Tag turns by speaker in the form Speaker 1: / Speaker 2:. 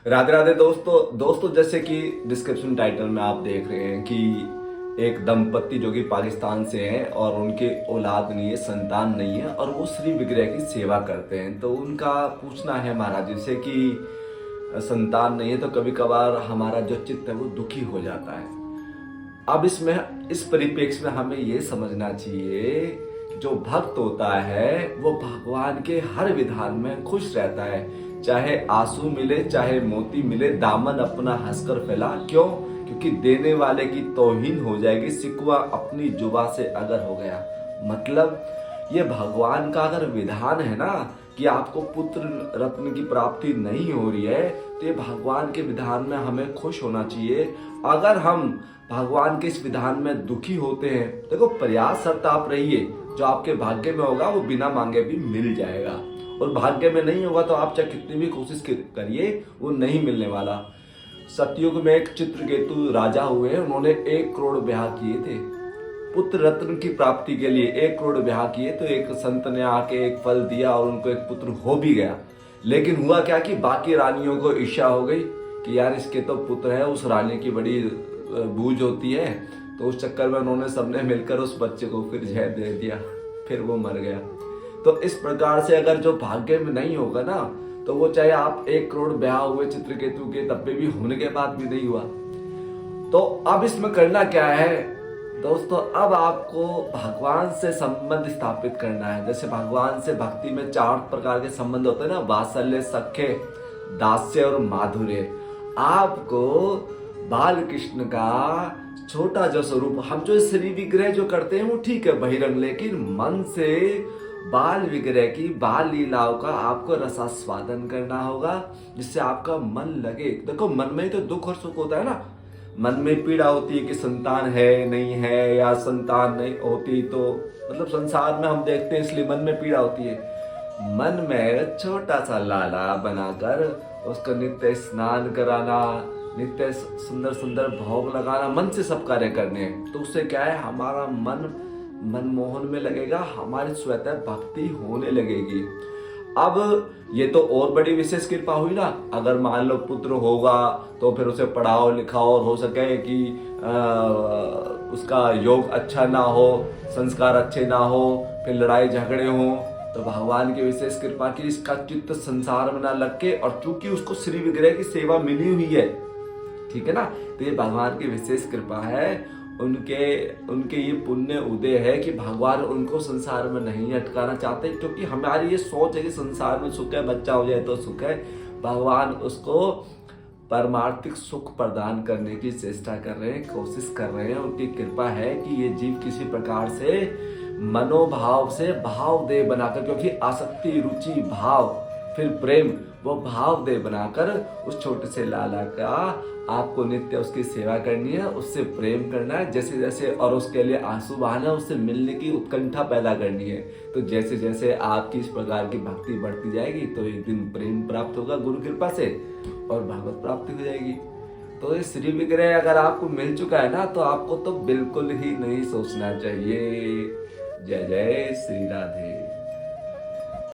Speaker 1: राधे राधे दोस्तों जैसे कि डिस्क्रिप्शन टाइटल में आप देख रहे हैं कि एक दंपत्ति जो कि पाकिस्तान से हैं और उनके औलाद नहीं है, संतान नहीं है और वो श्री विग्रह की सेवा करते हैं। तो उनका पूछना है महाराज जी से कि संतान नहीं है तो कभी कभार हमारा जो चित्त है वो दुखी हो जाता है। अब इस परिप्रेक्ष्य में हमें ये समझना चाहिए कि जो भक्त होता है वो भगवान के हर विधान में खुश रहता है, चाहे आंसू मिले चाहे मोती मिले, दामन अपना हंसकर फैला। क्यों? क्योंकि देने वाले की तौहीन हो जाएगी, सिकवा अपनी जुबा से अगर हो गया। मतलब ये भगवान का अगर विधान है ना कि आपको पुत्र रत्न की प्राप्ति नहीं हो रही है, तो ये भगवान के विधान में हमें खुश होना चाहिए। अगर हम भगवान के इस विधान में दुखी होते हैं, देखो प्रयास करता आप रहिए, जो आपके भाग्य में होगा वो बिना मांगे भी मिल जाएगा, और भाग्य में नहीं होगा तो आप चाहे कितनी भी कोशिश करिए वो नहीं मिलने वाला। सतयुग में एक चित्रकेतु राजा हुए, उन्होंने 1 करोड़ ब्याह किए थे पुत्र रत्न की प्राप्ति के लिए। 1 करोड़ ब्याह किए तो एक संत ने आके एक फल दिया और उनको एक पुत्र हो भी गया। लेकिन हुआ क्या कि बाकी रानियों को ईर्ष्या हो गई कि यार इसके तो पुत्र है, उस रानी की बड़ी बूझ होती है। तो उस चक्कर में उन्होंने सबने मिलकर उस बच्चे को फिर जहर दे दिया, फिर वो मर गया। तो इस प्रकार से अगर जो भाग्य में नहीं होगा ना, तो वो चाहे आप 1 करोड़ ब्याह हुए चित्रकेतु के, तब भी होने के बाद भी नहीं हुआ। तो अब इसमें करना क्या है दोस्तों? अब आपको भगवान से संबंध स्थापित करना है। जैसे भगवान से भक्ति में 4 प्रकार के संबंध होते हैं ना, वात्सल्य, सख्य, दास्य और माधुर्य। आपको बाल कृष्ण का छोटा जो स्वरूप, हम जो श्री विग्रह जो करते हैं वो ठीक है बहिरंग, लेकिन मन से बाल विग्रह की बाल लीलाओं का आपको रसास्वादन करना होगा, जिससे आपका मन लगे। देखो मन में ही तो दुख और सुख होता है ना। मन में पीड़ा होती है कि संतान है नहीं है, या संतान नहीं होती तो मतलब संसार में हम देखते हैं इसलिए मन में पीड़ा होती है। मन में छोटा सा लाला बनाकर उसका नित्य स्नान कराना, नित्य सुंदर सुंदर भोग लगाना, मन से सब कार्य करने, तो उससे क्या है हमारा मन मनमोहन में लगेगा, हमारी स्वतः भक्ति होने लगेगी। अब ये तो और बड़ी विशेष कृपा हुई ना। अगर मान लो पुत्र होगा तो फिर उसे पढ़ाओ लिखाओ, और हो सके कि उसका योग अच्छा ना हो, संस्कार अच्छे ना हो, फिर लड़ाई झगड़े हो, तो भगवान की विशेष कृपा की इसका चित्त संसार में ना लग के, और चूंकि उसको श्री विग्रह की सेवा मिली हुई है, ठीक है ना, तो ये भगवान की विशेष कृपा है। उनके ये पुण्य उदय है कि भगवान उनको संसार में नहीं अटकाना चाहते, क्योंकि हमारी ये सोच है कि संसार में सुख है, बच्चा हो जाए तो सुख है। भगवान उसको परमार्थिक सुख प्रदान करने की चेष्टा कर रहे हैं, कोशिश कर रहे हैं। उनकी कृपा है कि ये जीव किसी प्रकार से मनोभाव से भाव दे बनाकर, क्योंकि आसक्ति, रुचि, भाव, फिर प्रेम, वो भाव दे बनाकर उस छोटे से लाला का आपको नित्य उसकी सेवा करनी है, उससे प्रेम करना है, जैसे जैसे, और उसके लिए आंसू बहाना, उससे मिलने की उत्कंठा पैदा करनी है। तो जैसे जैसे आपकी इस प्रकार की भक्ति बढ़ती जाएगी तो एक दिन प्रेम प्राप्त होगा गुरु कृपा से, और भगवत प्राप्ति हो जाएगी। तो ये श्री विग्रह अगर आपको मिल चुका है ना, तो आपको तो बिल्कुल ही नहीं सोचना चाहिए। जय जय श्री राधे।